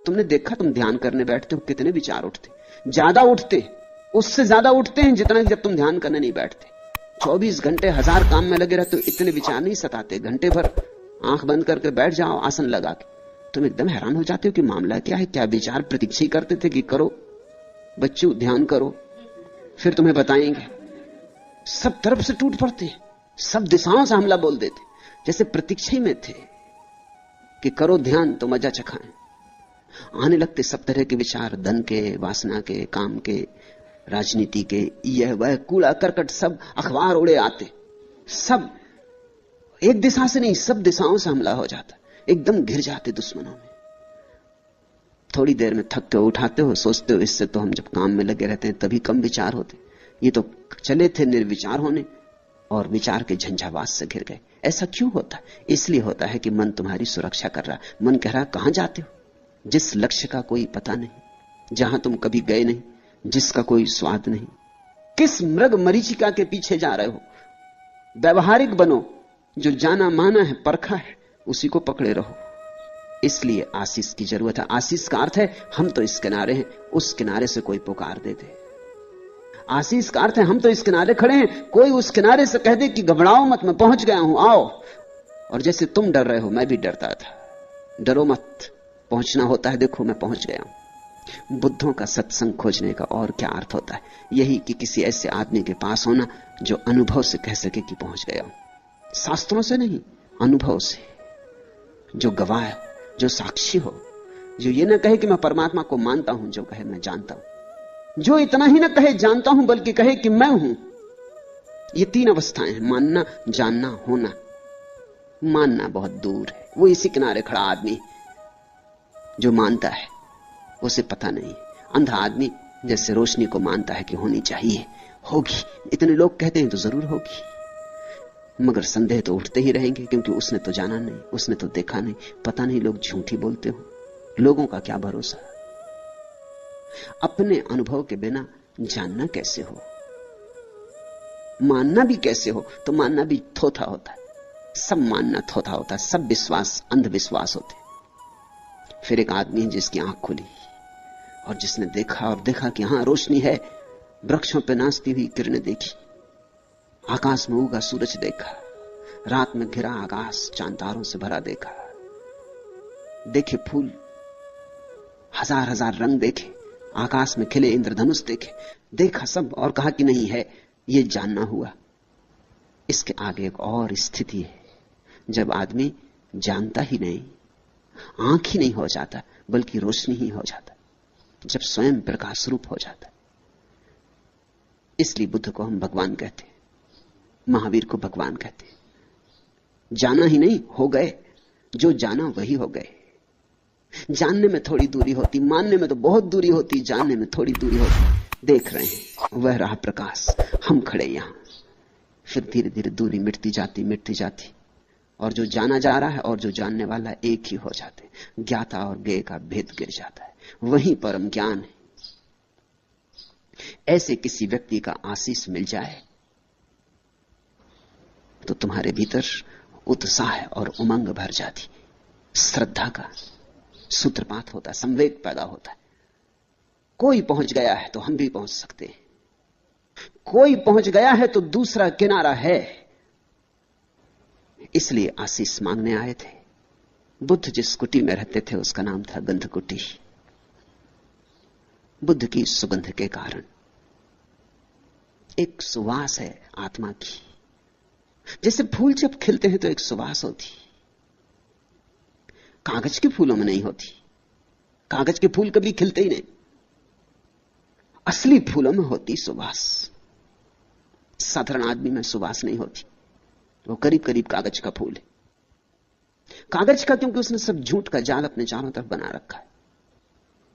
तुमने देखा, तुम ध्यान करने बैठते हो कितने विचार उठते, ज्यादा उठते, उससे ज्यादा उठते हैं जितना जब तुम ध्यान करने नहीं बैठते। 24 घंटे 1000 काम में लगे रहते हो, इतने विचार नहीं सताते। घंटे भर आंख बंद करके बैठ जाओ आसन लगा के, तुम एकदम हैरान हो जाते हो कि मामला क्या है। क्या विचार प्रतीक्षा ही करते थे कि करो बच्चों ध्यान करो, फिर तुम्हें बताएंगे। सब तरफ से टूट पड़ते, सब दिशाओं से हमला बोल देते, जैसे प्रतीक्षा में थे कि करो ध्यान तो मजा चखाएं। आने लगते सब तरह के विचार, धन के, वासना के, काम के, राजनीति के, यह वह कूड़ा करकट, सब अखबार उड़े आते। सब एक दिशा से नहीं, सब दिशाओं से हमला हो जाता, एकदम घिर जाते दुश्मनों में। थोड़ी देर में थक के उठाते हो, सोचते हो इससे तो हम जब काम में लगे रहते हैं तभी कम विचार होते, ये तो चले थे निर्विचार होने और विचार के झंझावात से घिर गए। ऐसा क्यों होता है? इसलिए होता है कि मन तुम्हारी सुरक्षा कर रहा है। मन कह रहा कहां जाते हो, जिस लक्ष्य का कोई पता नहीं, जहां तुम कभी गए नहीं, जिसका कोई स्वाद नहीं, किस मृग मरीचिका के पीछे जा रहे हो। व्यवहारिक बनो, जो जाना माना है, परखा है, उसी को पकड़े रहो। इसलिए आशीष की जरूरत है। आशीष का अर्थ है हम तो इस किनारे हैं, उस किनारे से कोई पुकार दे दे। आशीष का अर्थ है हम तो इस किनारे खड़े हैं, कोई उस किनारे से कह दे कि घबराओ मत, मैं पहुंच गया हूं, आओ। और जैसे तुम डर रहे हो मैं भी डरता था, डरो मत, पहुंचना होता है, देखो मैं पहुंच गया हूं। बुद्धों का सत्संग खोजने का और क्या अर्थ होता है? यही कि किसी ऐसे आदमी के पास होना जो अनुभव से कह सके कि पहुंच गया हूं। शास्त्रों से नहीं, अनुभव से, जो गवाह, जो साक्षी हो, जो ये ना कहे कि मैं परमात्मा को मानता हूं, जो कहे मैं जानता हूं, जो इतना ही ना कहे जानता हूं, बल्कि कहे कि मैं हूं। ये 3 अवस्थाएं हैं, मानना, जानना, होना। मानना बहुत दूर है, वो इसी किनारे खड़ा आदमी जो मानता है, उसे पता नहीं। अंधा आदमी जैसे रोशनी को मानता है कि होनी चाहिए, होगी, इतने लोग कहते हैं तो जरूर होगी, मगर संदेह तो उठते ही रहेंगे, क्योंकि उसने तो जाना नहीं, उसने तो देखा नहीं, पता नहीं लोग झूठी बोलते हो, लोगों का क्या भरोसा। अपने अनुभव के बिना जानना कैसे हो, मानना भी कैसे हो? तो मानना भी थोथा होता है, सब मानना थोथा होता है, सब विश्वास अंधविश्वास होते। फिर एक आदमी है जिसकी आंख खुली और जिसने देखा, और देखा कि हां रोशनी है, वृक्षों पर नाचती हुई किरणें देखी, आकाश में उगा सूरज देखा, रात में घिरा आकाश चांद तारों से भरा देखा, देखे फूल, 1000 रंग देखे, आकाश में खिले इंद्रधनुष देखे, देखा सब, और कहा कि नहीं है, ये जानना हुआ। इसके आगे एक और स्थिति है, जब आदमी जानता ही नहीं, आंख ही नहीं हो जाता, बल्कि रोशनी ही हो जाता, जब स्वयं प्रकाश रूप हो जाता। इसलिए बुद्ध को हम भगवान कहते, महावीर को भगवान कहते। जाना ही नहीं, हो गए, जो जाना वही हो गए। जानने में थोड़ी दूरी होती, मानने में तो बहुत दूरी होती, जानने में थोड़ी दूरी होती। देख रहे हैं, वह रहा प्रकाश, हम खड़े यहां। फिर धीरे धीरे दूरी मिटती जाती, और जो जाना जा रहा है और जो जानने वाला एक ही हो जाते। ज्ञाता और ज्ञेय का भेद गिर जाता है, वहीं परम ज्ञान है। ऐसे किसी व्यक्ति का आशीष मिल जाए तो तुम्हारे भीतर उत्साह और उमंग भर जाती, श्रद्धा का सूत्रपात होता है, संवेग पैदा होता है। कोई पहुंच गया है तो हम भी पहुंच सकते हैं, कोई पहुंच गया है तो दूसरा किनारा है। इसलिए आशीष मांगने आए थे। बुद्ध जिस कुटी में रहते थे उसका नाम था गंध कुटी, बुद्ध की सुगंध के कारण। एक सुवास है आत्मा की, जैसे फूल जब खिलते हैं तो एक सुवास होती, कागज के फूलों में नहीं होती। कागज के फूल कभी खिलते ही नहीं, असली फूलों में होती सुवास। साधारण आदमी में सुवास नहीं होती, वो करीब करीब कागज का फूल है। कागज का क्योंकि उसने सब झूठ का जाल अपने चारों तरफ बना रखा है।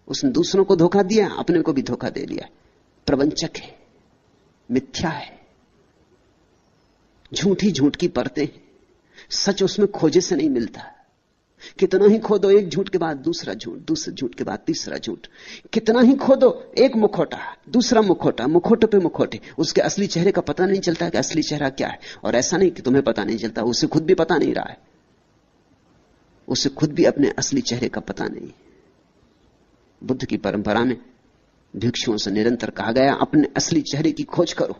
उसने दूसरों को धोखा दिया, अपने को भी धोखा दे लिया। प्रवंचक है, मिथ्या है, झूठी झूठ की परतें, सच उसमें खोजे से नहीं मिलता। कितना ही खोदो, एक झूठ के बाद दूसरा झूठ, दूसरे झूठ के बाद तीसरा झूठ। कितना ही खोदो, एक मुखौटा, दूसरा मुखौटा, मुखौटे पे मुखौटे। उसके असली चेहरे का पता नहीं चलता कि असली चेहरा क्या है। और ऐसा नहीं कि तुम्हें पता नहीं चलता, उसे खुद भी पता नहीं रहा है, उसे खुद भी अपने असली चेहरे का पता नहीं। बुद्ध की परंपरा में भिक्षुओं से निरंतर कहा गया, अपने असली चेहरे की खोज करो।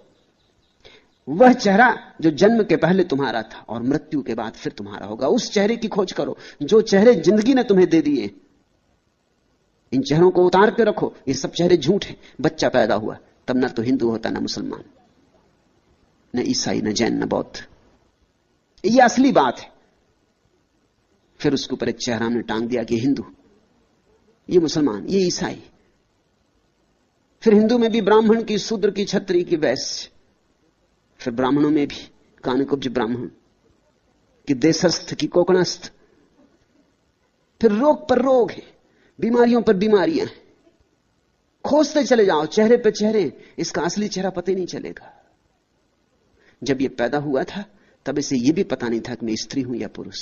वह चेहरा जो जन्म के पहले तुम्हारा था और मृत्यु के बाद फिर तुम्हारा होगा, उस चेहरे की खोज करो। जो चेहरे जिंदगी ने तुम्हें दे दिए, इन चेहरों को उतार के रखो। ये सब चेहरे झूठ हैं। बच्चा पैदा हुआ तब न तो हिंदू होता, न मुसलमान, न ईसाई, न जैन, न बौद्ध। ये असली बात है। फिर उसके ऊपर एक चेहरा ने टांग दिया कि हिंदू, ये मुसलमान, ये ईसाई। फिर हिंदू में भी ब्राह्मण की, शूद्र की, क्षत्रिय की, वैश्य। फिर ब्राह्मणों में भी कानिकुब्ज ब्राह्मण कि देशस्थ की कोकणस्थ। फिर रोग पर रोग है, बीमारियों पर बीमारियां हैं। खोजते चले जाओ चेहरे पे चेहरे, इसका असली चेहरा पता ही नहीं चलेगा। जब ये पैदा हुआ था तब इसे ये भी पता नहीं था कि मैं स्त्री हूं या पुरुष।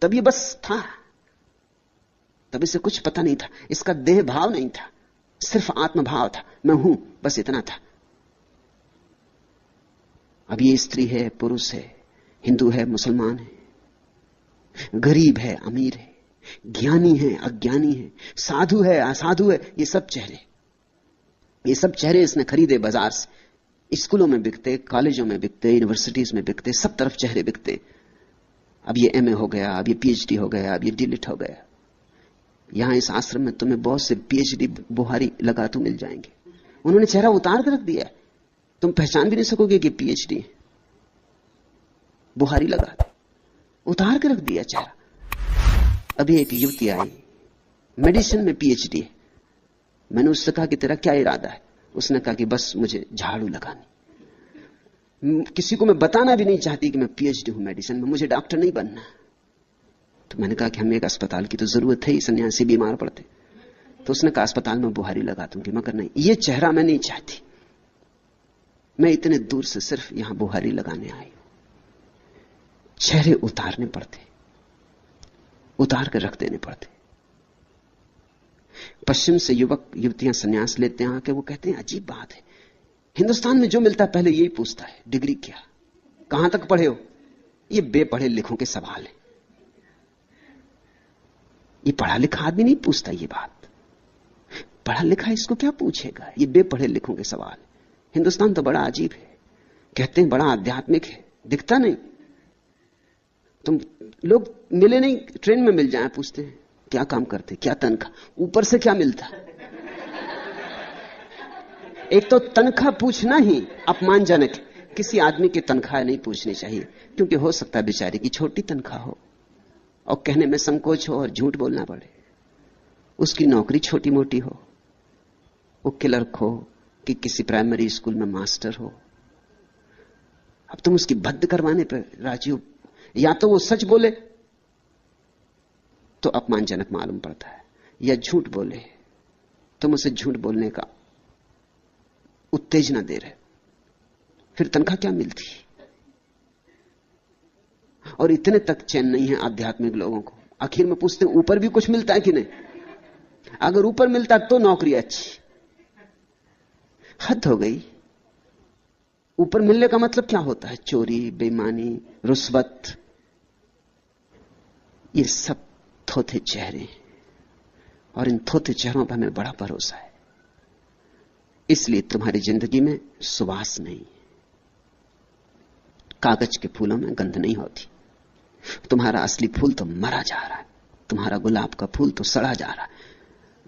तब ये बस था, तब इसे कुछ पता नहीं था। इसका देह भाव नहीं था, सिर्फ आत्मभाव था, मैं हूं, बस इतना था। अब ये स्त्री है, पुरुष है, हिंदू है, मुसलमान है, गरीब है, अमीर है, ज्ञानी है, अज्ञानी है, साधु है, असाधु है। ये सब चेहरे इसने खरीदे बाजार से। स्कूलों में बिकते, कॉलेजों में बिकते, यूनिवर्सिटीज में बिकते, सब तरफ चेहरे बिकते। अब ये एमए हो गया, अब ये पीएचडी हो गया, अब ये डीलिट हो गया। यहां इस आश्रम में तुम्हें बहुत से पीएचडी बुहारी लगातू मिल जाएंगे। उन्होंने चेहरा उतार कर रख दिया, तुम पहचान भी नहीं सकोगे कि पीएचडी बुहारी लगा दे, उतार के रख दिया चेहरा। अभी एक युवती आई, मेडिसिन में पीएचडी है। मैंने उससे कहा कि तेरा क्या इरादा है? उसने कहा कि बस मुझे झाड़ू लगानी। किसी को मैं बताना भी नहीं चाहती कि मैं पीएचडी हूं मेडिसिन में, मुझे डॉक्टर नहीं बनना। तो मैंने कहा कि हमें एक अस्पताल की तो जरूरत है ही, सन्यासी बीमार पड़ते। तो उसने कहा अस्पताल में बुहारी लगा दूंगी, मगर नहीं, ये चेहरा मैं नहीं चाहती। मैं इतने दूर से सिर्फ यहां बुहारी लगाने आई। चेहरे उतारने पड़ते, उतार कर रख देने पड़ते। पश्चिम से युवक युवतियां सन्यास लेते हैं आके, वो कहते हैं अजीब बात है, हिंदुस्तान में जो मिलता है पहले यही पूछता है, डिग्री क्या, कहां तक पढ़े हो? ये बेपढ़े लिखों के सवाल है। ये पढ़ा लिखा आदमी नहीं पूछता ये बात। पढ़ा लिखा इसको क्या पूछेगा? ये बेपढ़े लिखों के सवाल। हिंदुस्तान तो बड़ा अजीब है, कहते हैं बड़ा आध्यात्मिक है, दिखता नहीं। तुम लोग मिले नहीं, ट्रेन में मिल जाए, पूछते हैं क्या काम करते, क्या तनख्वाह, ऊपर से क्या मिलता। एक तो तनख्वाह पूछना ही अपमानजनक है। किसी आदमी की तनख्वाह नहीं पूछनी चाहिए, क्योंकि हो सकता है बेचारे की छोटी तनख्वाह हो और कहने में संकोच हो और झूठ बोलना पड़े। उसकी नौकरी छोटी मोटी हो, वो क्लर्क हो कि किसी प्राइमरी स्कूल में मास्टर हो। अब तुम उसकी भद्द करवाने पर राजी हो। या तो वो सच बोले तो अपमानजनक मालूम पड़ता है, या झूठ बोले तुम उसे झूठ बोलने का उत्तेजना दे रहे, फिर तनख्वाह क्या मिलती। और इतने तक चैन नहीं है आध्यात्मिक लोगों को। आखिर में पूछते हैं ऊपर भी कुछ मिलता है कि नहीं। अगर ऊपर मिलता तो नौकरी अच्छी। हद हो गई। ऊपर मिलने का मतलब क्या होता है? चोरी, बेईमानी, रुश्वत, ये सब थोथे चेहरे हैं, और इन थोथे चेहरों पर हमें बड़ा भरोसा है। इसलिए तुम्हारी जिंदगी में सुवास नहीं, कागज के फूलों में गंध नहीं होती। तुम्हारा असली फूल तो मरा जा रहा है, तुम्हारा गुलाब का फूल तो सड़ा जा रहा है।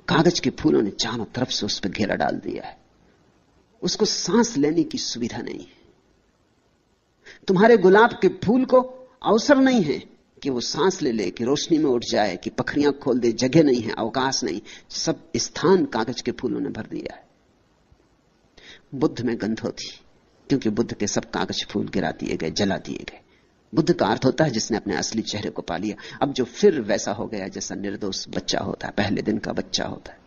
कागज के फूलों ने चारों तरफ से उस पर घेरा डाल दिया है, उसको सांस लेने की सुविधा नहीं है। तुम्हारे गुलाब के फूल को अवसर नहीं है कि वो सांस ले ले, कि रोशनी में उठ जाए, कि पखरियां खोल दे। जगह नहीं है, अवकाश नहीं, सब स्थान कागज के फूलों ने भर दिया है। बुद्ध में गंध होती, क्योंकि बुद्ध के सब कागज फूल गिरा दिए गए, जला दिए गए। बुद्ध का अर्थ होता है जिसने अपने असली चेहरे को पा लिया। अब जो फिर वैसा हो गया जैसा निर्दोष बच्चा होता है, पहले दिन का बच्चा होता है,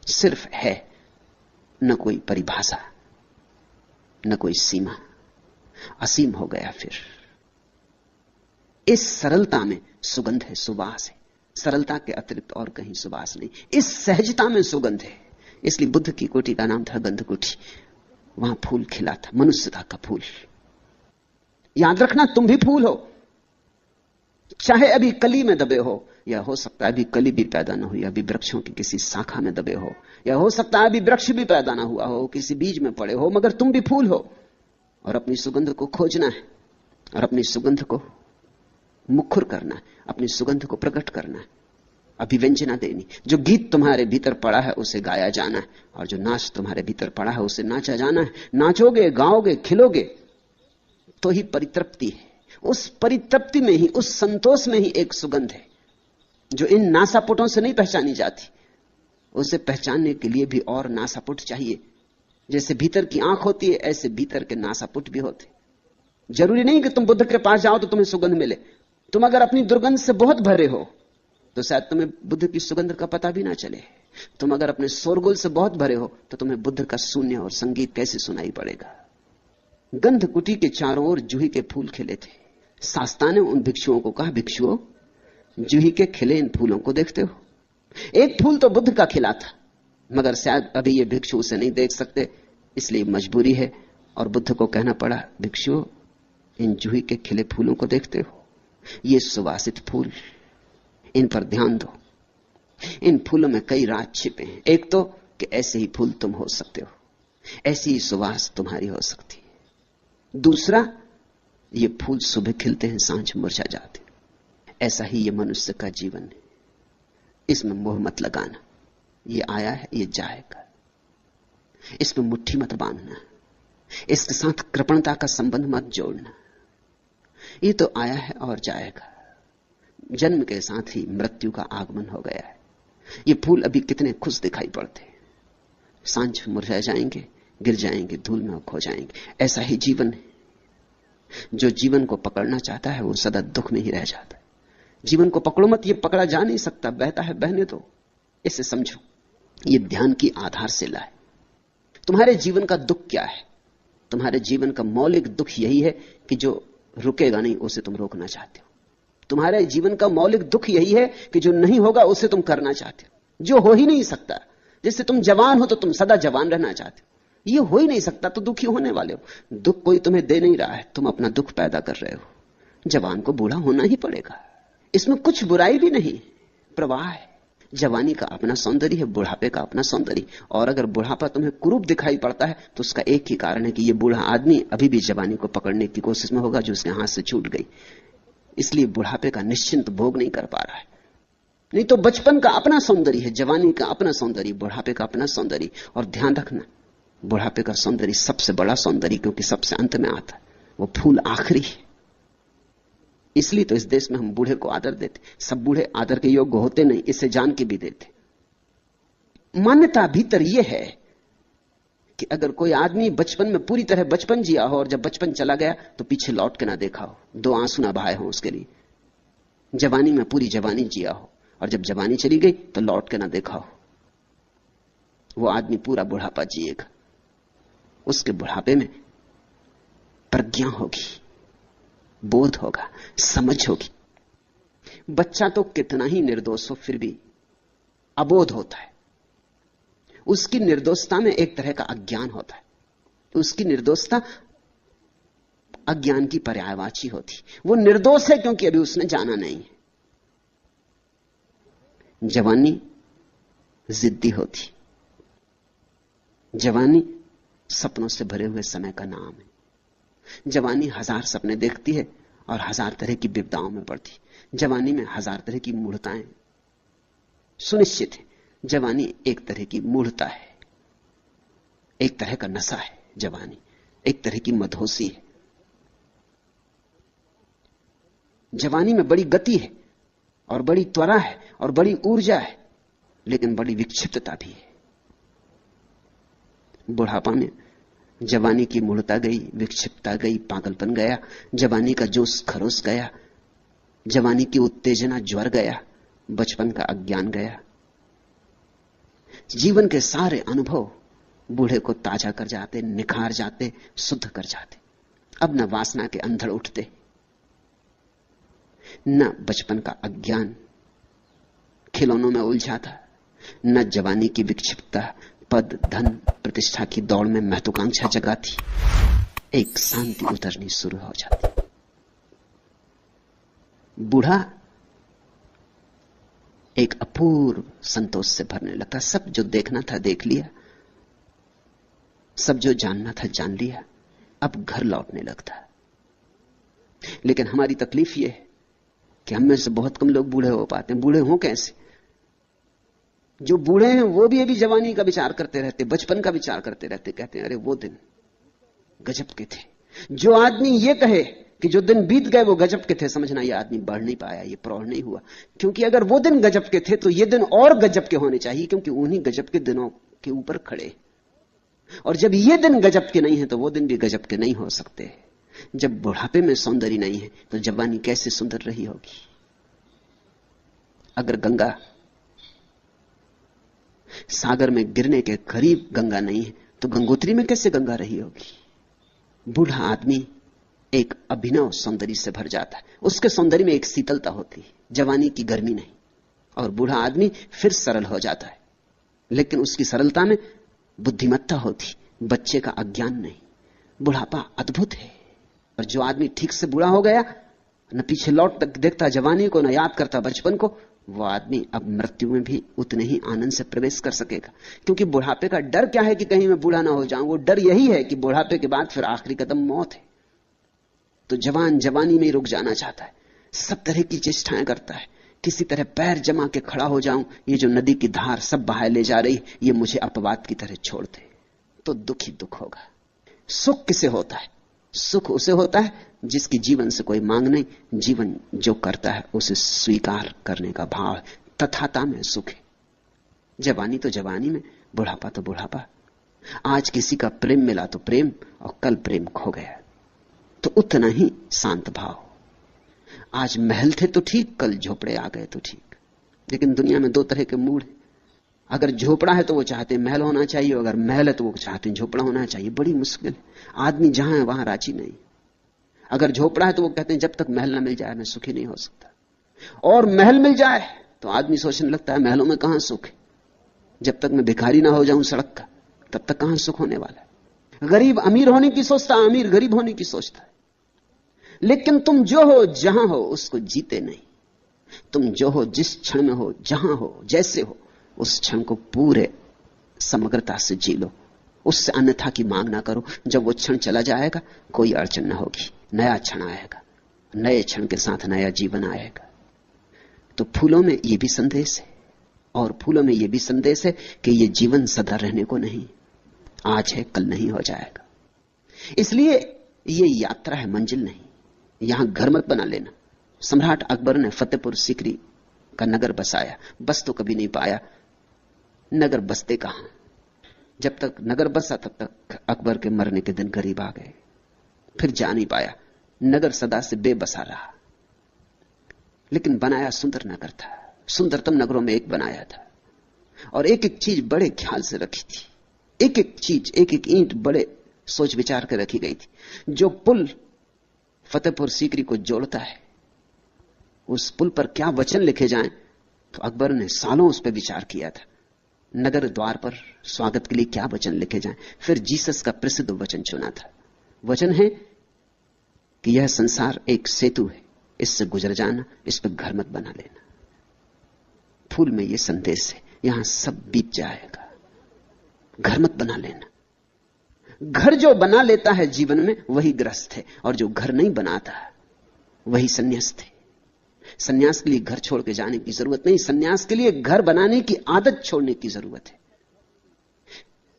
सिर्फ है, न कोई परिभाषा, न कोई सीमा, असीम हो गया। फिर इस सरलता में सुगंध है, सुवास है। सरलता के अतिरिक्त और कहीं सुवास नहीं। इस सहजता में सुगंध है। इसलिए बुद्ध की कोठी का नाम था गंध कोठी। वहां फूल खिला था, मनुष्यता का फूल। याद रखना, तुम भी फूल हो, चाहे अभी कली में दबे हो, या हो सकता है अभी कली भी पैदा ना हुई, अभी वृक्षों की किसी शाखा में दबे हो, या हो सकता है अभी वृक्ष भी पैदा ना हुआ हो, किसी बीज में पड़े हो, मगर तुम भी फूल हो। और अपनी सुगंध को खोजना है, और अपनी सुगंध को मुखर करना है, अपनी सुगंध को प्रकट करना है, अभिव्यंजना देनी। जो गीत तुम्हारे भीतर पड़ा है उसे गाया जाना है, और जो नाच तुम्हारे भीतर पड़ा है उसे नाचा जाना है। नाचोगे, गाओगे, खिलोगे तो ही परितृप्ति है। उस परितृप्ति में ही, उस संतोष में ही एक सुगंध है जो इन नासापुटों से नहीं पहचानी जाती। उसे पहचानने के लिए भी और नासापुट चाहिए। जैसे भीतर की आंख होती है, ऐसे भीतर के नासापुट भी होते। जरूरी नहीं कि तुम बुद्ध के पास जाओ तो तुम्हें सुगंध मिले। तुम अगर अपनी दुर्गंध से बहुत भरे हो तो शायद तुम्हें बुद्ध की सुगंध का पता भी ना चले। तुम अगर अपने शोरगुल से बहुत भरे हो तो तुम्हें बुद्ध का शून्य और संगीत कैसे सुनाई पड़ेगा। गंध कुटी के चारों ओर जूही के फूल खिले थे। शास्ता ने उन भिक्षुओं को कहा, भिक्षुओं, जूही के खिले इन फूलों को देखते हो? एक फूल तो बुद्ध का खिला था, मगर शायद अभी ये भिक्षु उसे नहीं देख सकते, इसलिए मजबूरी है। और बुद्ध को कहना पड़ा, भिक्षुओं, इन जूही के खिले फूलों को देखते हो? ये सुवासित फूल, इन पर ध्यान दो। इन फूलों में कई राज छिपे हैं। एक तो कि ऐसे ही फूल तुम हो सकते हो, ऐसी ही सुवास तुम्हारी हो सकती है। दूसरा, ये फूल सुबह खिलते हैं, सांझ मुरझा जाते। ऐसा ही ये मनुष्य का जीवन है। इसमें मोह मत लगाना। ये आया है, ये जाएगा। इसमें मुट्ठी मत बांधना। इसके साथ कृपणता का संबंध मत जोड़ना। ये तो आया है और जाएगा। जन्म के साथ ही मृत्यु का आगमन हो गया है। ये फूल अभी कितने खुश दिखाई पड़ते, सांझ मुरझा जाएंगे, गिर जाएंगे, धूल में खो जाएंगे। ऐसा ही जीवन है। जो जीवन को पकड़ना चाहता है वो सदा दुख में ही रह जाता है। जीवन को पकड़ो मत, ये पकड़ा जा नहीं सकता, बहता है बहने दो। इसे समझो, ये ध्यान की आधारशिला है। तुम्हारे जीवन का दुख क्या है? तुम्हारे जीवन का मौलिक दुख यही है कि जो रुकेगा नहीं उसे तुम रोकना चाहते हो। तुम्हारे जीवन का मौलिक दुख यही है कि जो नहीं होगा उसे तुम करना चाहते हो, जो हो ही नहीं सकता। जैसे तुम जवान हो तो तुम सदा जवान रहना चाहते हो, ये हो ही नहीं सकता तो दुखी होने वाले हो। दुख कोई तुम्हें दे नहीं रहा है, तुम अपना दुख पैदा कर रहे हो। जवान को बूढ़ा होना ही पड़ेगा, इसमें कुछ बुराई भी नहीं, प्रवाह है। जवानी का अपना सौंदर्य है, बुढ़ापे का अपना सौंदर्य। और अगर बुढ़ापा तुम्हें कुरूप दिखाई पड़ता है तो उसका एक ही कारण है कि यह बूढ़ा आदमी अभी भी जवानी को पकड़ने की कोशिश में होगा जो उसके हाथ से छूट गई, इसलिए बुढ़ापे का निश्चिंत भोग नहीं कर पा रहा है। नहीं तो बचपन का अपना सौंदर्य है, जवानी का अपना सौंदर्य, बुढ़ापे का अपना सौंदर्य। और ध्यान रखना, बुढ़ापे का सौंदर्य सबसे बड़ा सौंदर्य, क्योंकि सबसे अंत में आता है। वो फूल आखिरी है। इसलिए तो इस देश में हम बूढ़े को आदर देते। सब बूढ़े आदर के योग्य होते नहीं, इसे जान के भी देते। मान्यता भीतर यह है कि अगर कोई आदमी बचपन में पूरी तरह बचपन जिया हो और जब बचपन चला गया तो पीछे लौट के ना देखा हो, दो आंसू ना बहाए हो उसके लिए। जवानी में पूरी जवानी जिया हो और जब जवानी चली गई तो लौट के ना देखा हो, वो आदमी पूरा बुढ़ापा जिएगा। उसके बुढ़ापे में प्रज्ञा होगी, बोध होगा, समझ होगी। बच्चा तो कितना ही निर्दोष हो फिर भी अबोध होता है। उसकी निर्दोषता में एक तरह का अज्ञान होता है। उसकी निर्दोषता अज्ञान की पर्यायवाची होती। वो निर्दोष है क्योंकि अभी उसने जाना नहीं है। जवानी जिद्दी होती, जवानी सपनों से भरे हुए समय का नाम है। जवानी हजार सपने देखती है और हजार तरह की विपदाओं में पड़ती। जवानी में हजार तरह की मूढ़ताएं सुनिश्चित है। जवानी एक तरह की मूढ़ता है, एक तरह का नशा है। जवानी एक तरह की मदहोशी है। जवानी में बड़ी गति है और बड़ी त्वरा है और बड़ी ऊर्जा है, लेकिन बड़ी विक्षिप्तता भी है। बुढ़ापा में जवानी की मूढ़ता गई, विक्षिप्तता गई, पागलपन गया, जवानी का जोश खरोश गया, जवानी की उत्तेजना ज्वर गया, बचपन का अज्ञान गया। जीवन के सारे अनुभव बूढ़े को ताजा कर जाते, निखार जाते, शुद्ध कर जाते। अब न वासना के अंधड़ उठते, न बचपन का अज्ञान खिलौनों में उलझाता, न जवानी की विक्षिप्तता पद, धन, प्रतिष्ठा की दौड़ में महत्वाकांक्षा जगाती। एक शांति उतरनी शुरू हो जाती। बूढ़ा एक अपूर्व संतोष से भरने लगता। सब जो देखना था देख लिया, सब जो जानना था जान लिया, अब घर लौटने लगता। लेकिन हमारी तकलीफ यह है कि हम में से बहुत कम लोग बूढ़े हो पाते हैं। बूढ़े हों कैसे? जो बूढ़े हैं वो भी अभी जवानी का विचार करते रहते, बचपन का विचार करते रहते, कहते हैं अरे वो दिन गजब के थे। जो आदमी ये कहे कि जो दिन बीत गए वो गजब के थे, समझना ये आदमी बढ़ नहीं पाया, ये प्रौढ़ नहीं हुआ। क्योंकि अगर वो दिन गजब के थे तो ये दिन और गजब के होने चाहिए, क्योंकि उन्हीं गजब के दिनों के ऊपर खड़े। और जब ये दिन गजब के नहीं है तो वो दिन भी गजब के नहीं हो सकते। जब बुढ़ापे में सौंदर्य नहीं है तो जवानी कैसे सुंदर रही होगी? अगर गंगा सागर में गिरने के करीब गंगा नहीं है तो गंगोत्री में कैसे गंगा रही होगी? बूढ़ा आदमी एक अभिनव सौंदर्य से भर जाता है, उसके सौंदर्य में एक शीतलता होती है, जवानी की गर्मी नहीं। और बूढ़ा आदमी फिर सरल हो जाता है, लेकिन उसकी सरलता में बुद्धिमत्ता होती, बच्चे का अज्ञान नहीं। बुढ़ापा अद्भुत है। और जो आदमी ठीक से बूढ़ा हो गया, न पीछे लौट तक देखता जवानी को, न याद करता बचपन को, वो आदमी अब मृत्यु में भी उतने ही आनंद से प्रवेश कर सकेगा। क्योंकि बुढ़ापे का डर क्या है कि कहीं मैं बूढ़ा ना हो जाऊं? वो डर यही है कि बुढ़ापे के बाद फिर आखिरी कदम मौत है। तो जवान जवानी में रुक जाना चाहता है, सब तरह की चेष्टाएं करता है, किसी तरह पैर जमा के खड़ा हो जाऊं, ये जो नदी की धार सब बहाए ले जा रही, ये मुझे अपवाद की तरह छोड़ दे। तो दुख ही दुख होगा। सुख किसे होता है? सुख उसे होता है जिसकी जीवन से कोई मांग नहीं, जीवन जो करता है उसे स्वीकार करने का भाव है, तथाता में सुख है। जवानी तो जवानी में, बुढ़ापा तो बुढ़ापा। आज किसी का प्रेम मिला तो प्रेम, और कल प्रेम खो गया तो उतना ही शांत भाव। आज महल थे तो ठीक, कल झोपड़े आ गए तो ठीक। लेकिन दुनिया में दो तरह के मूड हैं। अगर झोपड़ा है तो वो चाहते हैं महल होना चाहिए, अगर महल है तो वो चाहते हैं झोपड़ा होना चाहिए। बड़ी मुश्किल है, आदमी जहां है वहां राजी नहीं। अगर झोपड़ा है तो वो कहते हैं जब तक महल ना मिल जाए मैं सुखी नहीं हो सकता, और महल मिल जाए तो आदमी सोचने लगता है महलों में कहां सुख है, जब तक मैं भिखारी ना हो जाऊं सड़क का तब तक कहां सुख होने वाला है। गरीब अमीर होने की सोचता, अमीर गरीब होने की सोचता है। लेकिन तुम जो हो जहां हो उसको जीते नहीं। तुम जो हो, जिस क्षण में हो, जहां हो, जैसे हो, उस क्षण को पूरे समग्रता से जी लो, उससे अन्यथा की मांग ना करो। जब वो क्षण चला जाएगा कोई अड़चन ना होगी, नया क्षण आएगा, नए क्षण के साथ नया जीवन आएगा। तो फूलों में ये भी संदेश है, और फूलों में ये भी संदेश है कि ये जीवन सदा रहने को नहीं, आज है कल नहीं हो जाएगा। इसलिए ये यात्रा है, मंजिल नहीं। यहां घर मत बना लेना। सम्राट अकबर ने फतेहपुर सीकरी का नगर बसाया, बस तो कभी नहीं पाया। नगर बसते कहां? जब तक नगर बसा तब तक अकबर के मरने के दिन करीब आ गए, फिर जा नहीं पाया। नगर सदा से बेबसा रहा, लेकिन बनाया सुंदर नगर था, सुंदरतम नगरों में एक बनाया था। और एक एक चीज बड़े ख्याल से रखी थी, एक एक चीज, एक एक ईंट बड़े सोच विचार कर रखी गई थी। जो पुल फतेहपुर सीकरी को जोड़ता है, उस पुल पर क्या वचन लिखे जाएं, तो अकबर ने सालों उस पर विचार किया था। नगर द्वार पर स्वागत के लिए क्या वचन लिखे जाएं। फिर जीसस का प्रसिद्ध वचन चुना था। वचन है कि यह संसार एक सेतु है, इससे गुजर जाना, इस पर घर मत बना लेना। फूल में यह संदेश है, यहां सब बीत जाएगा, घर मत बना लेना। घर जो बना लेता है जीवन में वही गृहस्थ है, और जो घर नहीं बनाता वही संन्यास्त है। संन्यास के लिए घर छोड़ के जाने की जरूरत नहीं, संन्यास के लिए घर बनाने की आदत छोड़ने की जरूरत है।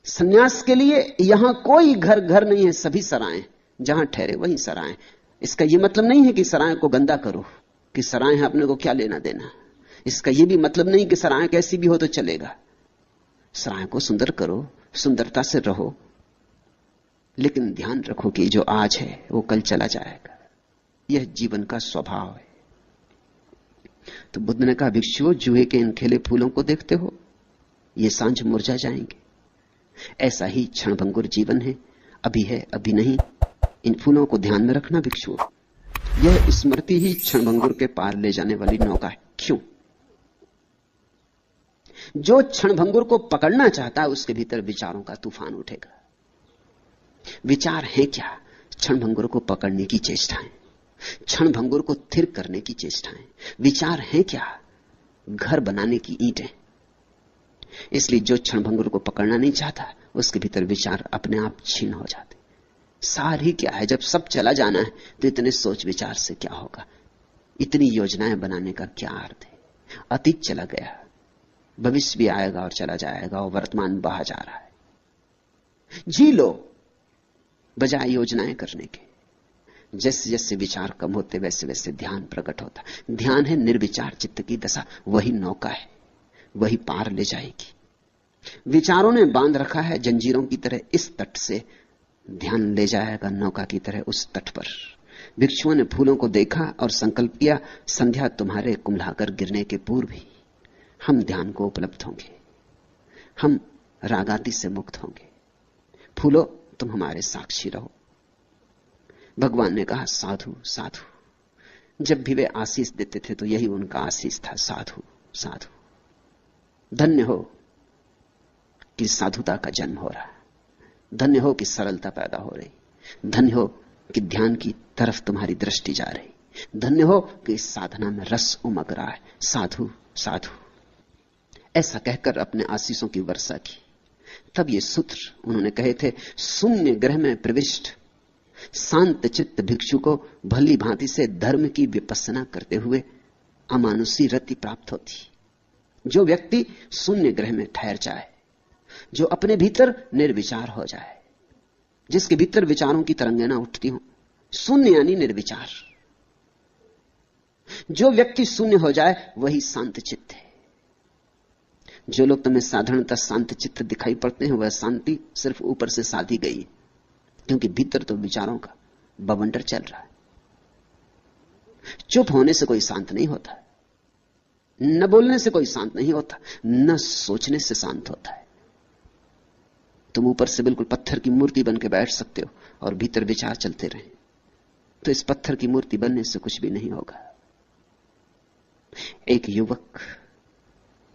संन्यास के लिए यहां कोई घर घर नहीं है, सभी सराएं, जहां ठहरे वहीं सराएं। इसका यह मतलब नहीं है कि सराय को गंदा करो, कि सराय है अपने को क्या लेना देना। इसका यह भी मतलब नहीं कि सराय कैसी भी हो तो चलेगा। सराय को सुंदर करो, सुंदरता से रहो, लेकिन ध्यान रखो कि जो आज है वो कल चला जाएगा। यह जीवन का स्वभाव है। तो बुद्ध ने कहा, भिक्षुओं, जुए के इन खिले फूलों को देखते हो, ये सांझ मुरझा जाएंगे। ऐसा ही क्षणभंगुर जीवन है, अभी है अभी नहीं। इन फूलों को ध्यान में रखना भिक्षुओं। यह स्मृति ही क्षणभंगुर के पार ले जाने वाली नौका है। क्यों? जो क्षणभंगुर को पकड़ना चाहता है उसके भीतर विचारों का तूफान उठेगा। विचार है क्या? क्षणभंगुर को पकड़ने की चेष्टाएं। क्षण भंगुर को थिर करने की चेष्टाएं। विचार है क्या? घर बनाने की ईंटें। इसलिए जो क्षण भंगुर को पकड़ना नहीं चाहता, उसके भीतर विचार अपने आप छीन हो जाते। सार ही क्या है? जब सब चला जाना है तो इतने सोच विचार से क्या होगा? इतनी योजनाएं बनाने का क्या अर्थ है? अतीत चला गया, भविष्य भी आएगा और चला जाएगा, और वर्तमान बहा जा रहा है। जी लो बजाय योजनाएं करने के। जैसे जैसे विचार कम होते वैसे वैसे ध्यान प्रकट होता। ध्यान है निर्विचार चित्त की दशा। वही नौका है, वही पार ले जाएगी। विचारों ने बांध रखा है जंजीरों की तरह इस तट से, ध्यान ले जाएगा नौका की तरह उस तट पर। भिक्षुओं ने फूलों को देखा और संकल्प किया, संध्या तुम्हारे कुम्भलाकर गिरने के पूर्व ही हम ध्यान को उपलब्ध होंगे, हम रागादि से मुक्त होंगे। फूलो तुम हमारे साक्षी रहो। भगवान ने कहा साधु साधु। जब भी वे आशीष देते थे तो यही उनका आशीष था, साधु साधु। धन्य हो कि साधुता का जन्म हो रहा है, धन्य हो कि सरलता पैदा हो रही, धन्य हो कि ध्यान की तरफ तुम्हारी दृष्टि जा रही, धन्य हो कि इस साधना में रस उमग रहा है। साधु साधु ऐसा कहकर अपने आशीषों की वर्षा की। तब ये सूत्र उन्होंने कहे थे, शून्य ग्रह में प्रविष्ट शांत चित्त भिक्षु को भली भांति से धर्म की विपස්සना करते हुए अमानुषी रति प्राप्त होती। जो व्यक्ति शून्य ग्रह में ठहर जाए, जो अपने भीतर निर्विचार हो जाए, जिसके भीतर विचारों की तरंगें ना उठती हो, शून्य यानी निर्विचार, जो व्यक्ति शून्य हो जाए वही शांत चित्त है। जो लोग तुम्हें साधारणतः शांत चित्त दिखाई पड़ते हैं, वह शांति सिर्फ ऊपर से साधी गई है, क्योंकि भीतर तो विचारों का बवंडर चल रहा है। चुप होने से कोई शांत नहीं होता, न बोलने से कोई शांत नहीं होता, न सोचने से शांत होता है। तुम ऊपर से बिल्कुल पत्थर की मूर्ति बन के बैठ सकते हो और भीतर विचार चलते रहे, तो इस पत्थर की मूर्ति बनने से कुछ भी नहीं होगा। एक युवक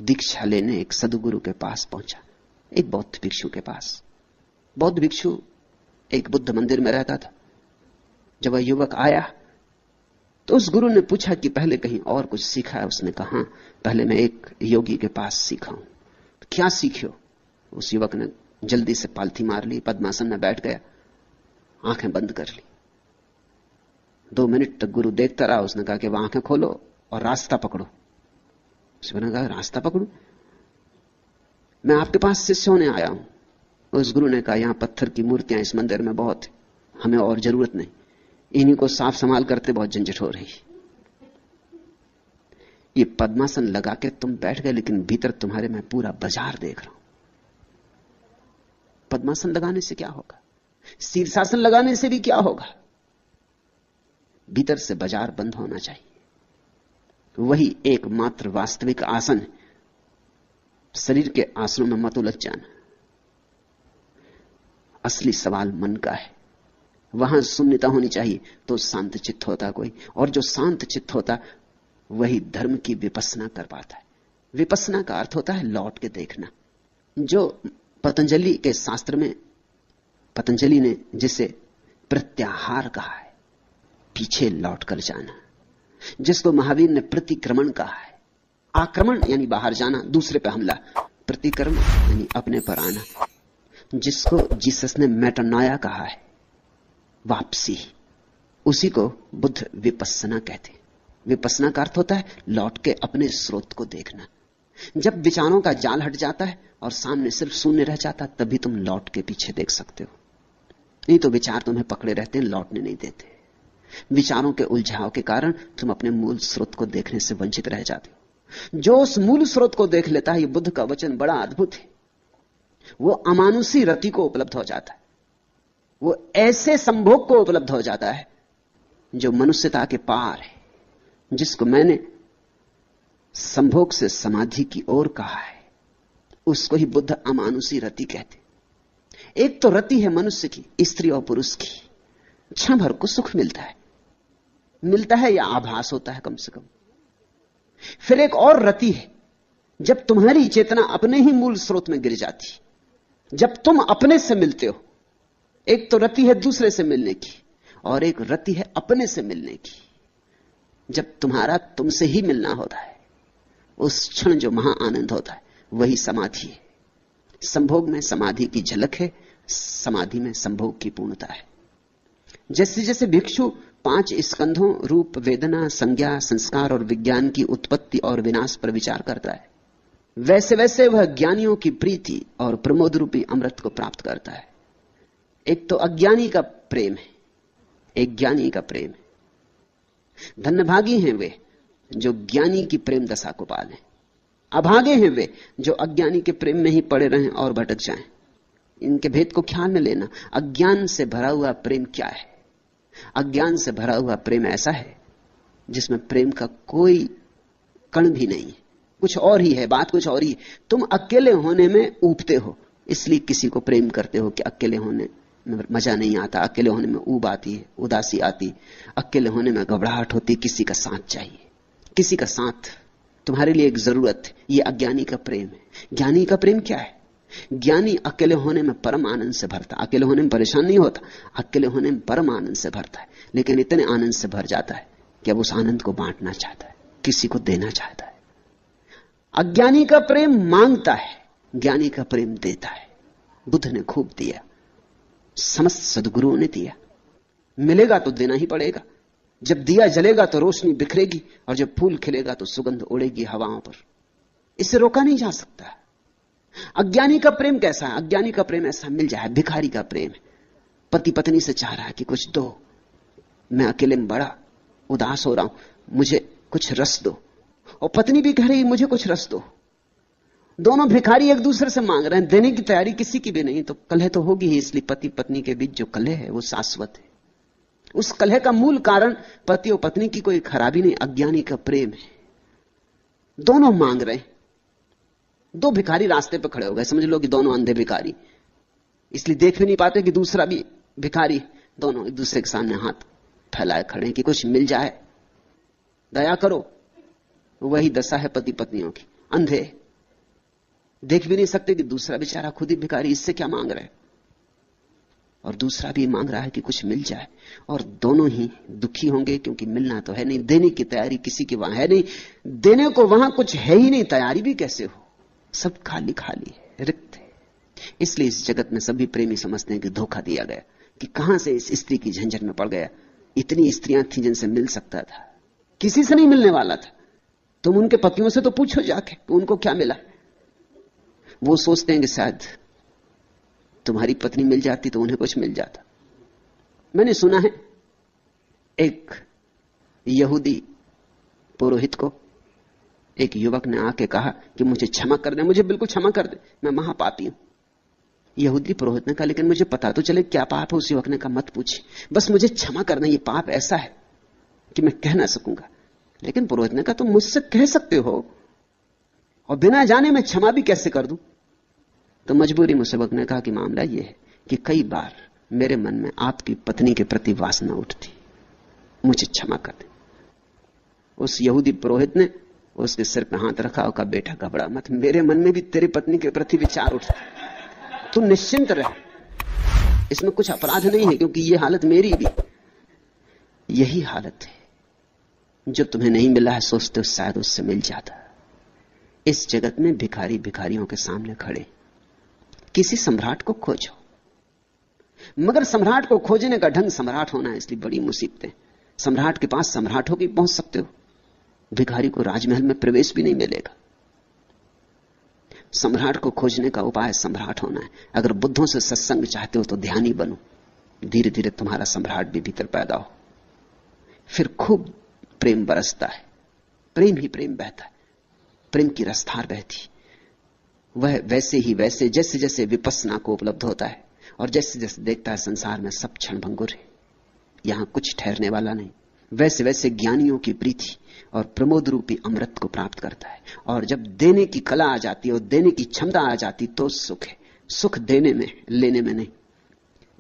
दीक्षा लेने एक सदगुरु के पास पहुंचा, एक बौद्ध भिक्षु के पास। बौद्ध भिक्षु एक बुद्ध मंदिर में रहता था। जब वह युवक आया तो उस गुरु ने पूछा कि पहले कहीं और कुछ सीखा है? उसने कहा, पहले मैं एक योगी के पास सीखा हूं। क्या सीखियो? उस युवक ने जल्दी से पालथी मार ली, पद्मासन में बैठ गया, आंखें बंद कर ली। 2 मिनट तक गुरु देखता रहा। उसने कहा कि वह आंखें खोलो और रास्ता पकड़ो। उसने कहा, रास्ता पकड़ू? मैं आपके पास शिष्य होने आया हूं। उस गुरु ने कहा, यहां पत्थर की मूर्तियां इस मंदिर में बहुत है, हमें और जरूरत नहीं, इन्हीं को साफ संभाल करते बहुत झंझट हो रही। ये पद्मासन लगा के तुम बैठ गए, लेकिन भीतर तुम्हारे मैं पूरा बाजार देख रहा हूं। पद्मासन लगाने से क्या होगा? शीर्षासन लगाने से भी क्या होगा? भीतर से बाजार बंद होना चाहिए। वही एकमात्र वास्तविक आसन है। शरीर के आसनों में मत उलझ जाना। असली सवाल मन का है। वहां शून्यता होनी चाहिए तो शांत चित्त होता कोई, और जो शांत चित्त होता वही धर्म की विपස්සना कर पाता है। विपස්සना का अर्थ होता है लौट के देखना। जो पतंजलि के शास्त्र में पतंजलि ने जिसे प्रत्याहार कहा है, पीछे लौट कर जाना, जिसको महावीर ने प्रतिक्रमण कहा है, आक्रमण यानी बाहर जाना, दूसरे पे हमला, प्रतिक्रमण यानी अपने पर आना, जिसको जीसस ने मेटानॉया कहा है, वापसी, उसी को बुद्ध विपස්සना कहते हैं। विपස්සना का अर्थ होता है लौट के अपने स्रोत को देखना। जब विचारों का जाल हट जाता है और सामने सिर्फ शून्य रह जाता, तभी तुम लौट के पीछे देख सकते हो। नहीं तो विचार तुम्हें पकड़े रहते हैं, लौटने नहीं देते। विचारों के उलझाव के कारण तुम अपने मूल स्रोत को देखने से वंचित रह जाते हो। जो उस मूल स्रोत को देख लेता है, ये बुद्ध का वचन बड़ा अद्भुत है, वो अमानुषी रति को उपलब्ध हो जाता है। वो ऐसे संभोग को उपलब्ध हो जाता है जो मनुष्यता के पार है, जिसको मैंने संभोग से समाधि की ओर कहा है, उसको ही बुद्ध अमानुषी रति कहते। एक तो रति है मनुष्य की, स्त्री और पुरुष की, क्षण भर को सुख मिलता है या आभास होता है कम से कम। फिर एक और रति है जब तुम्हारी चेतना अपने ही मूल स्रोत में गिर जाती, जब तुम अपने से मिलते हो। एक तो रति है दूसरे से मिलने की, और एक रति है अपने से मिलने की। जब तुम्हारा तुमसे ही मिलना होता है, उस क्षण जो महा आनंद होता है वही समाधि है। संभोग में समाधि की झलक है, समाधि में संभोग की पूर्णता है। जैसे जैसे भिक्षु 5 स्कंधों रूप, वेदना, संज्ञा, संस्कार और विज्ञान की उत्पत्ति और विनाश पर विचार करता है, वैसे वैसे वह ज्ञानियों की प्रीति और प्रमोद रूपी अमृत को प्राप्त करता है। एक तो अज्ञानी का प्रेम है, एक ज्ञानी का प्रेम है। धन्यभागी हैं वे जो ज्ञानी की प्रेम दशा को पालें, अभागे हैं वे जो अज्ञानी के प्रेम में ही पड़े रहें और भटक जाएं। इनके भेद को ख्याल में लेना। अज्ञान से भरा हुआ प्रेम क्या है? अज्ञान से भरा हुआ प्रेम ऐसा है जिसमें प्रेम का कोई कण भी नहीं है, कुछ और ही है, बात कुछ और ही। तुम अकेले होने में ऊबते हो, इसलिए किसी को प्रेम करते हो कि अकेले होने में मजा नहीं आता, अकेले होने में ऊब आती है, उदासी आती, अकेले होने में घबराहट होती, किसी का साथ चाहिए, किसी का साथ तुम्हारे लिए एक जरूरत है। यह अज्ञानी का प्रेम है। ज्ञानी का प्रेम क्या है? ज्ञानी अकेले होने में परम आनंद से भरता, अकेले होने में परेशान नहीं होता, अकेले होने में परम आनंद से भरता है। लेकिन इतने आनंद से भर जाता है कि अब उस आनंद को बांटना चाहता है, किसी को देना चाहता है। अज्ञानी का प्रेम मांगता है, ज्ञानी का प्रेम देता है। बुद्ध ने खूब दिया, समस्त सद्गुरुओं ने दिया। मिलेगा तो देना ही पड़ेगा। जब दिया जलेगा तो रोशनी बिखरेगी, और जब फूल खिलेगा तो सुगंध उड़ेगी हवाओं पर। इसे रोका नहीं जा सकता। अज्ञानी का प्रेम कैसा है? अज्ञानी का प्रेम ऐसा मिल जाए, भिखारी का प्रेम है। पति पत्नी से चाह रहा है कि कुछ दो, मैं अकेले में बड़ा उदास हो रहा हूं, मुझे कुछ रस दो, और पत्नी भी कह रही मुझे कुछ रस दो। दोनों भिखारी एक दूसरे से मांग रहे हैं, देने की तैयारी किसी की भी नहीं, तो कलह तो होगी ही। इसलिए पति पत्नी के बीच जो कलह है वो शाश्वत है। उस कलह का मूल कारण पति और पत्नी की कोई खराबी नहीं, अज्ञानी का प्रेम है। दोनों मांग रहे हैं। 2 भिखारी रास्ते पर खड़े हो गए, समझ लो कि दोनों अंधे भिखारी, इसलिए देख भी नहीं पाते कि दूसरा भी भिखारी। दोनों एक दूसरे के सामने हाथ फैलाए खड़े हैं कि कुछ मिल जाए, दया करो। वही दशा है पति पत्नियों की, अंधे, देख भी नहीं सकते कि दूसरा बेचारा खुद ही भिखारी, इससे क्या मांग रहे, और दूसरा भी मांग रहा है कि कुछ मिल जाए। और दोनों ही दुखी होंगे, क्योंकि मिलना तो है नहीं, देने की तैयारी किसी की वहां है नहीं, देने को वहां कुछ है ही नहीं, तैयारी भी कैसे हो, सब खाली खाली है, रिक्त है। इसलिए इस जगत में सभी प्रेमी समझते हैं कि धोखा दिया गया, कि कहां से इस स्त्री की झंझट में पड़ गया। इतनी स्त्रियां थी जिनसे मिल सकता था, किसी से नहीं मिलने वाला था। तुम उनके पतियों से तो पूछो जाके उनको क्या मिला। वो सोचते हैं कि शायद तुम्हारी पत्नी मिल जाती तो उन्हें कुछ मिल जाता। मैंने सुना है एक यहूदी पुरोहित को एक युवक ने आके कहा कि मुझे क्षमा कर दे, मुझे बिल्कुल क्षमा कर दे, मैं महापापी हूं। यहूदी पुरोहित ने कहा लेकिन मुझे पता तो चले क्या पाप है। उस युवक ने कहा मत पूछे, बस मुझे क्षमा करना, ये पाप ऐसा है कि मैं कह ना सकूंगा। लेकिन पुरोहित ने कहा तुम मुझसे कह सकते हो और बिना जाने मैं क्षमा भी कैसे कर दूं। तो मजबूरी में युवक ने कहा कि मामला यह है कि कई बार मेरे मन में आपकी पत्नी के प्रति वासना उठती, मुझे क्षमा कर दे। उस यहूदी पुरोहित ने उसके सिर पे हाथ रखा और कहा बेटा घबरा मत, मेरे मन में भी तेरी पत्नी के प्रति विचार उठता, तू निश्चिंत रह, इसमें कुछ अपराध नहीं है, क्योंकि यह हालत मेरी भी। यही हालत है जो तुम्हें नहीं मिला है, सोचते हो शायद उससे मिल जाता। इस जगत में भिखारी भिखारियों के सामने खड़े। किसी सम्राट को खोजो, मगर सम्राट को खोजने का ढंग सम्राट होना है, इसलिए बड़ी मुसीबतें। सम्राट के पास सम्राट होकर पहुंच सकते हो, भिखारी को राजमहल में प्रवेश भी नहीं मिलेगा। सम्राट को खोजने का उपाय सम्राट होना है। अगर बुद्धों से सत्संग चाहते हो तो ध्यानी बनो, धीरे धीरे तुम्हारा सम्राट भी भीतर पैदा हो। फिर खूब प्रेम बरसता है, प्रेम ही प्रेम बहता है, प्रेम की रसधार बहती। वह वैसे ही वैसे जैसे जैसे विपस्सना को उपलब्ध होता है और जैसे जैसे देखता है संसार में सब क्षण भंगुर है, यहां कुछ ठहरने वाला नहीं, वैसे वैसे ज्ञानियों की प्रीति और प्रमोद रूपी अमृत को प्राप्त करता है। और जब देने की कला आ जाती है और देने की क्षमता आ जाती तो सुख है। सुख देने में, लेने में नहीं।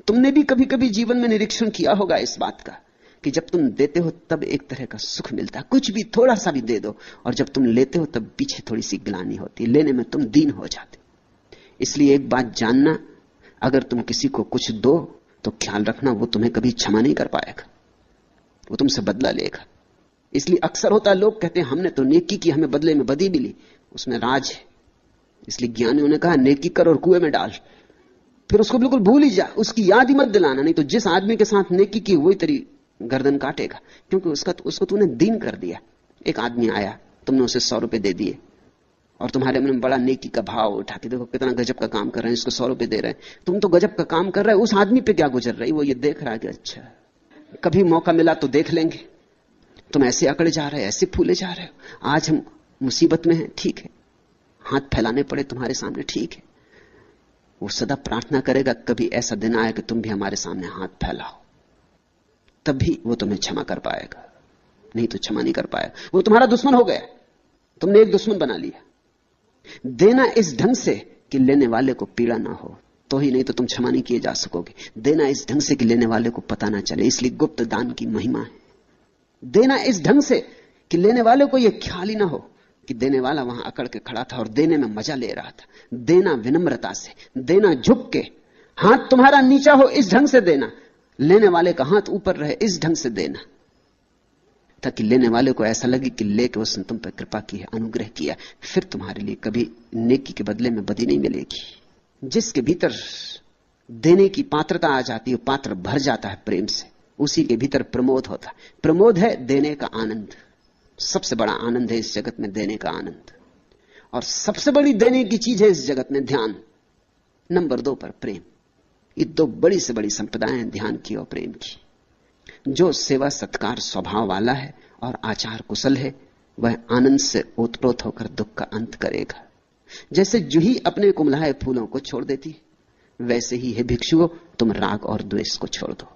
तुमने भी कभी कभी जीवन में निरीक्षण किया होगा इस बात का कि जब तुम देते हो तब एक तरह का सुख मिलता है, कुछ भी थोड़ा सा भी दे दो, और जब तुम लेते हो तब पीछे थोड़ी सी ग्लानि होती है, लेने में तुम दीन हो जाते। इसलिए एक बात जानना, अगर तुम किसी को कुछ दो तो ख्याल रखना वो तुम्हें कभी क्षमा नहीं कर पाएगा, वो तुमसे बदला लेगा। इसलिए अक्सर होता है, लोग कहते हैं हमने तो नेकी की, हमें बदले में बदी मिली, उसमें राज है। इसलिए ज्ञानियों ने कहा नेकी कर और कुएं में डाल, फिर उसको बिल्कुल भूल ही जा, उसकी याद ही मत दिलाना, नहीं तो जिस आदमी के साथ नेकी की वही तेरी गर्दन काटेगा, क्योंकि उसको तूने दीन कर दिया। एक आदमी आया, तुमने उसे 100 रुपए दे दिए और तुम्हारे मन में बड़ा नेकी का भाव उठा कि देखो कितना गजब का काम कर रहे हैं, इसको 100 रुपए दे रहे हैं। तुम तो गजब का काम कर रहे हो, उस आदमी पे क्या गुजर रही, वो ये देख रहा है कि अच्छा कभी मौका मिला तो देख लेंगे, तुम ऐसे अकड़े जा रहे हो, ऐसे फूले जा रहे हो, आज हम मुसीबत में हैं, ठीक है, हाथ फैलाने पड़े तुम्हारे सामने, ठीक है। वो सदा प्रार्थना करेगा कभी ऐसा दिन आए कि तुम भी हमारे सामने हाथ फैलाओ, तभी वो तुम्हें क्षमा कर पाएगा, नहीं तो क्षमा नहीं कर पाएगा। वो तुम्हारा दुश्मन हो गया, तुमने एक दुश्मन बना लिया। देना इस ढंग से कि लेने वाले को पीड़ा ना हो, तो ही, नहीं तो तुम क्षमा नहीं किए जा सकोगे। देना इस ढंग से कि लेने वाले को पता ना चले, इसलिए गुप्त दान की महिमा है। देना इस ढंग से कि लेने वाले को यह ख्याल ही ना हो कि देने वाला वहां अकड़ के खड़ा था और देने में मजा ले रहा था। देना विनम्रता से, देना झुक के, हाथ तुम्हारा नीचा हो इस ढंग से देना, लेने वाले का हाथ ऊपर रहे इस ढंग से देना, ताकि लेने वाले को ऐसा लगे कि लेके उसने तुम पर कृपा की है, अनुग्रह किया। फिर तुम्हारे लिए कभी नेकी के बदले में बदी नहीं मिलेगी। जिसके भीतर देने की पात्रता आ जाती है, पात्र भर जाता है प्रेम से, उसी के भीतर प्रमोद होता है। प्रमोद है देने का आनंद, सबसे बड़ा आनंद है इस जगत में देने का आनंद, और सबसे बड़ी देने की चीज है इस जगत में ध्यान। नंबर 2 पर प्रेम। ये 2 बड़ी से बड़ी संपदाएं हैं, ध्यान की और प्रेम की। जो सेवा सत्कार स्वभाव वाला है और आचार कुशल है, वह आनंद से ओतप्रोत होकर दुख का अंत करेगा। जैसे जूही अपने कुमलाए फूलों को छोड़ देती, वैसे ही है भिक्षुओं, तुम राग और द्वेष को छोड़ दो।